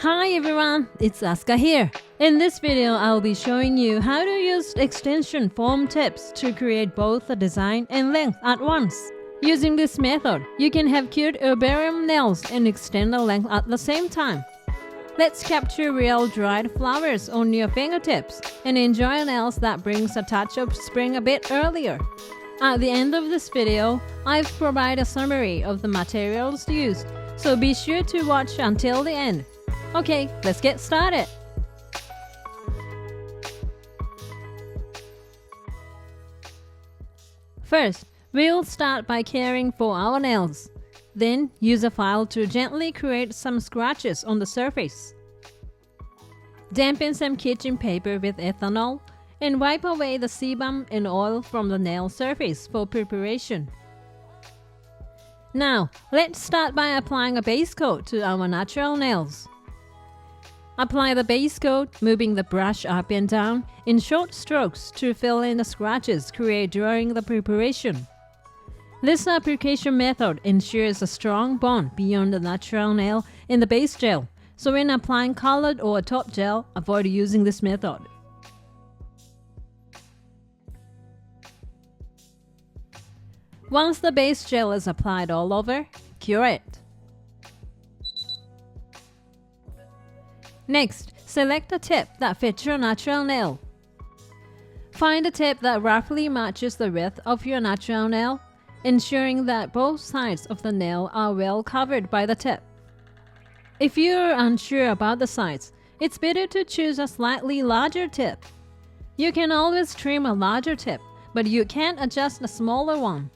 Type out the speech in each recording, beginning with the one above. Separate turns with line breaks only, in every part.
Hi everyone, it's Asuka here. In this video, I'll be showing you how to use extension foam tips to create both the design and length at once. Using this method, you can have cute herbarium nails and extend the length at the same time. Let's capture real dried flowers on your fingertips and enjoy nails that brings a touch of spring a bit earlier. At the end of this video, I've provided a summary of the materials used, so be sure to watch until the end. Okay, let's get started. First, we'll start by caring for our nails. Then, use a file to gently create some scratches on the surface. Dampen some kitchen paper with ethanol and wipe away the sebum and oil from the nail surface for preparation. Now, let's start by applying a base coat to our natural nails. Apply the base coat, moving the brush up and down in short strokes to fill in the scratches created during the preparation. This application method ensures a strong bond beyond the natural nail and the base gel, so when applying colored or top gel, avoid using this method. Once the base gel is applied all over, cure it. Next, select a tip that fits your natural nail. Find a tip that roughly matches the width of your natural nail, ensuring that both sides of the nail are well covered by the tip. If you are unsure about the sides, it's better to choose a slightly larger tip. You can always trim a larger tip, but you can't adjust a smaller one.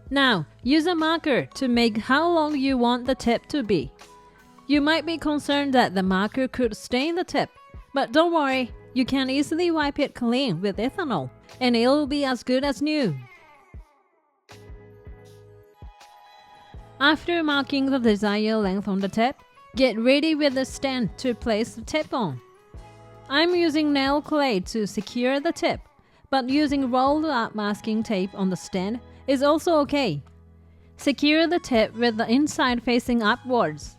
Now, use a marker to make how long you want the tip to be. You might be concerned that the marker could stain the tip, but don't worry, you can easily wipe it clean with ethanol, and it'll be as good as new. After marking the desired length on the tip, get ready with the stand to place the tip on. I'm using nail clay to secure the tip, but using rolled up masking tape on the stand is also okay. Secure the tip with the inside facing upwards.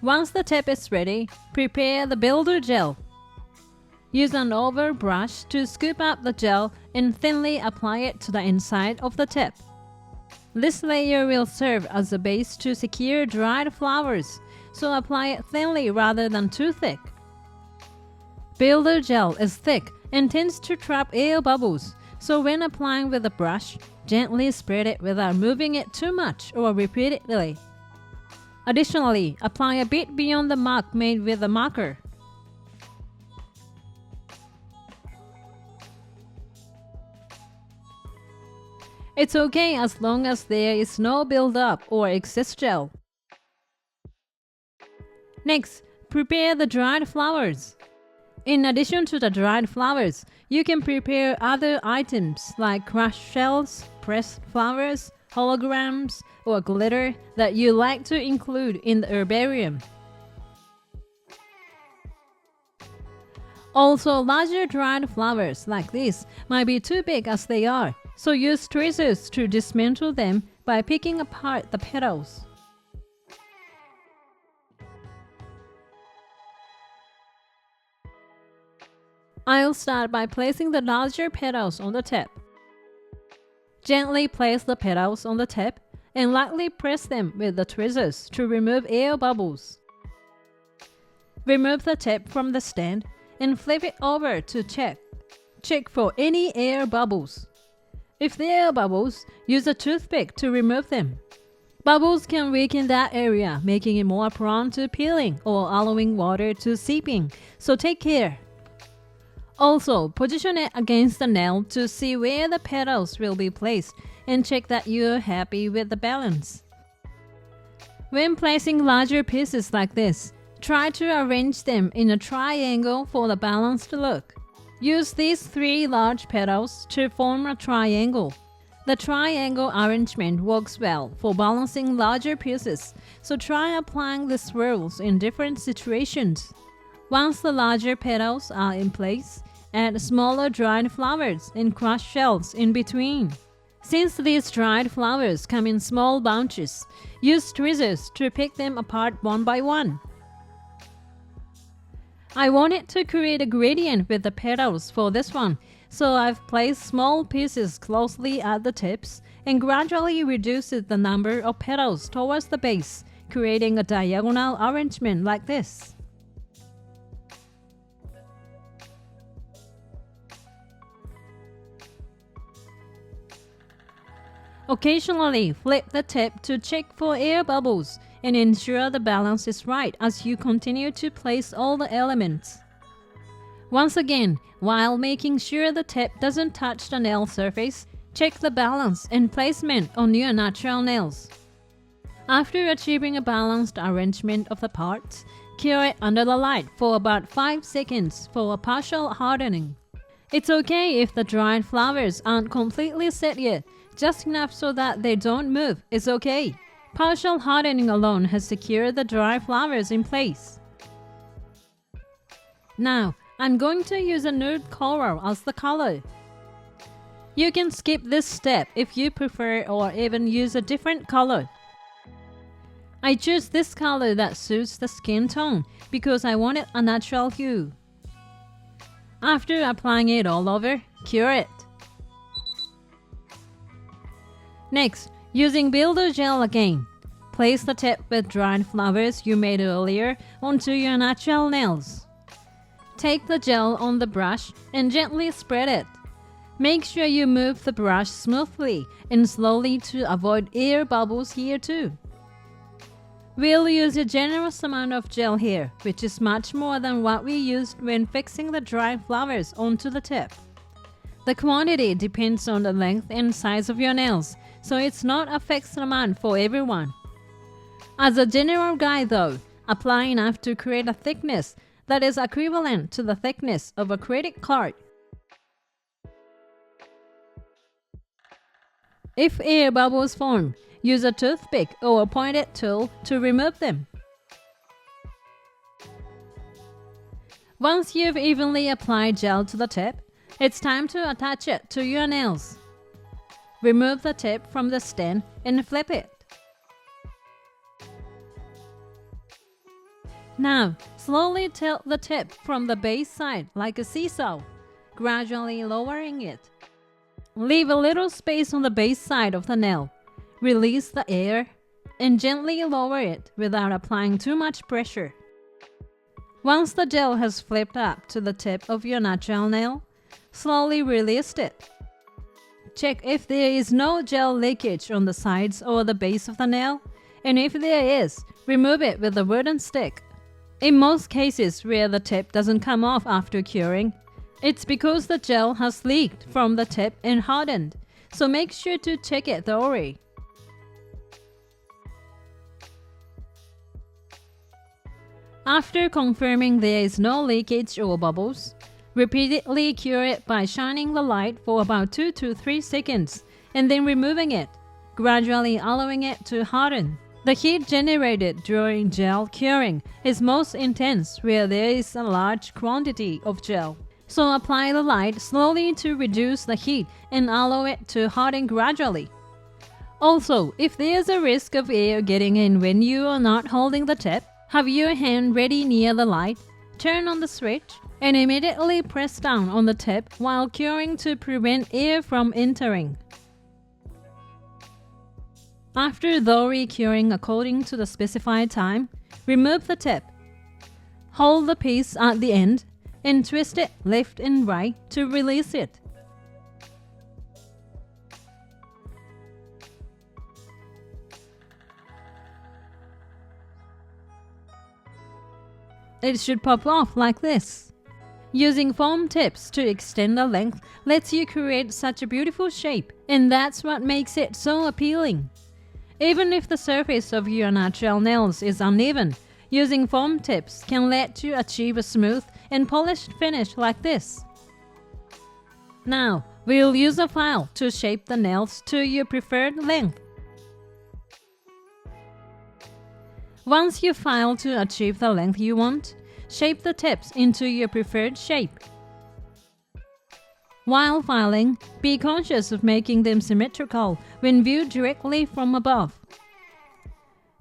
Once the tip is ready, prepare the builder gel. Use an oval brush to scoop up the gel and thinly apply it to the inside of the tip. This layer will serve as a base to secure dried flowers, so apply it thinly rather than too thick. Builder gel is thick and tends to trap air bubbles, so when applying with a brush, gently spread it without moving it too much or repeatedly. Additionally, apply a bit beyond the mark made with a marker. It's okay as long as there is no build-up or excess gel. Next, prepare the dried flowers. In addition to the dried flowers, you can prepare other items like crushed shells, pressed flowers, holograms, or glitter that you like to include in the herbarium. Also, larger dried flowers like this might be too big as they are, so use tweezers to dismantle them by picking apart the petals. I'll start by placing the larger petals on the tip. Gently place the petals on the tip and lightly press them with the tweezers to remove air bubbles. Remove the tip from the stand and flip it over to check. Check for any air bubbles. If there are bubbles, use a toothpick to remove them. Bubbles can weaken that area, making it more prone to peeling or allowing water to seep in, so take care. Also, position it against the nail to see where the petals will be placed and check that you're happy with the balance. When placing larger pieces like this, try to arrange them in a triangle for the balanced look. Use these 3 large petals to form a triangle. The triangle arrangement works well for balancing larger pieces, so try applying the swirls in different situations. Once the larger petals are in place, add smaller dried flowers and crushed shells in between. Since these dried flowers come in small bunches, use tweezers to pick them apart one by one. I wanted to create a gradient with the petals for this one, so I've placed small pieces closely at the tips and gradually reduced the number of petals towards the base, creating a diagonal arrangement like this. Occasionally, flip the tip to check for air bubbles and ensure the balance is right as you continue to place all the elements. Once again, while making sure the tip doesn't touch the nail surface, check the balance and placement on your natural nails. After achieving a balanced arrangement of the parts, cure it under the light for about 5 seconds for a partial hardening. It's okay if the dried flowers aren't completely set yet, just enough so that they don't move is okay. Partial hardening alone has secured the dry flowers in place. Now, I'm going to use a nude coral as the color. You can skip this step if you prefer or even use a different color. I choose this color that suits the skin tone because I wanted a natural hue. After applying it all over, cure it. Next, using Builder Gel again, place the tip with dried flowers you made earlier onto your natural nails. Take the gel on the brush and gently spread it. Make sure you move the brush smoothly and slowly to avoid air bubbles here too. We'll use a generous amount of gel here, which is much more than what we used when fixing the dried flowers onto the tip. The quantity depends on the length and size of your nails, so it's not a fixed amount for everyone. As a general guide though, apply enough to create a thickness that is equivalent to the thickness of a credit card. If air bubbles form, use a toothpick or a pointed tool to remove them. Once you've evenly applied gel to the tip, it's time to attach it to your nails. Remove the tip from the stand and flip it. Now, slowly tilt the tip from the base side like a seesaw, gradually lowering it. Leave a little space on the base side of the nail. Release the air and gently lower it without applying too much pressure. Once the gel has flipped up to the tip of your natural nail, slowly release it. Check if there is no gel leakage on the sides or the base of the nail, and if there is, remove it with a wooden stick. In most cases where the tip doesn't come off after curing, it's because the gel has leaked from the tip and hardened, so make sure to check it thoroughly. After confirming there is no leakage or bubbles, repeatedly cure it by shining the light for about 2 to 3 seconds and then removing it, gradually allowing it to harden. The heat generated during gel curing is most intense where there is a large quantity of gel. So apply the light slowly to reduce the heat and allow it to harden gradually. Also, if there is a risk of air getting in when you are not holding the tip, have your hand ready near the light, turn on the switch, and immediately press down on the tip while curing to prevent air from entering. After thoroughly curing according to the specified time, remove the tip. Hold the piece at the end and twist it left and right to release it. It should pop off like this. Using foam tips to extend the length lets you create such a beautiful shape, and that's what makes it so appealing. Even if the surface of your natural nails is uneven, using foam tips can let you achieve a smooth and polished finish like this. Now, we'll use a file to shape the nails to your preferred length. Once you file to achieve the length you want, shape the tips into your preferred shape. While filing, be conscious of making them symmetrical when viewed directly from above.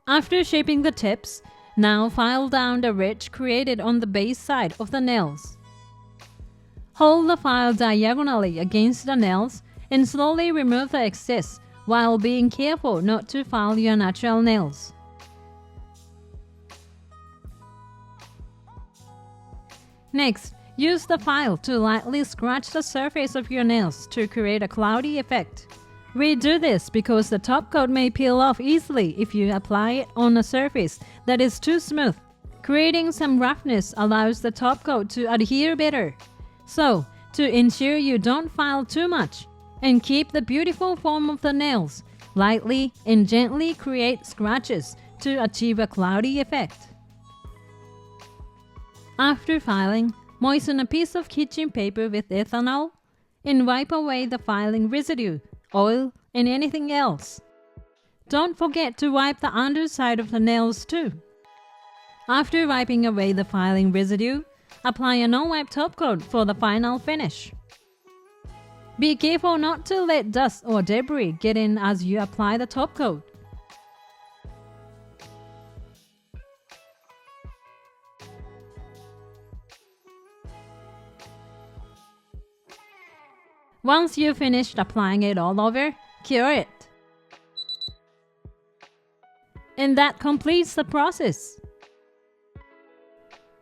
After shaping the tips, now file down the ridge created on the base side of the nails. Hold the file diagonally against the nails and slowly remove the excess while being careful not to file your natural nails. Next, use the file to lightly scratch the surface of your nails to create a cloudy effect. We do this because the top coat may peel off easily if you apply it on a surface that is too smooth. Creating some roughness allows the top coat to adhere better. So, to ensure you don't file too much and keep the beautiful form of the nails, lightly and gently create scratches to achieve a cloudy effect. After filing, moisten a piece of kitchen paper with ethanol and wipe away the filing residue, oil, and anything else. Don't forget to wipe the underside of the nails too. After wiping away the filing residue, apply a non-wipe top coat for the final finish. Be careful not to let dust or debris get in as you apply the top coat. Once you've finished applying it all over, cure it. And that completes the process.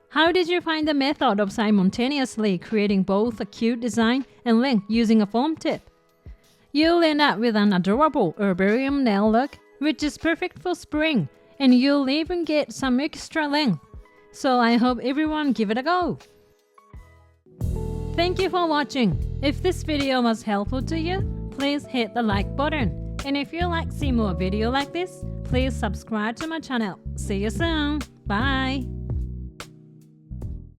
How did you find the method of simultaneously creating both a cute design and length using a foam tip? You'll end up with an adorable herbarium nail look, which is perfect for spring, and you'll even get some extra length. So I hope everyone give it a go. Thank you for watching. If this video was helpful to you, please hit the like button. And if you like to see more videos like this, please subscribe to my channel. See you soon. Bye.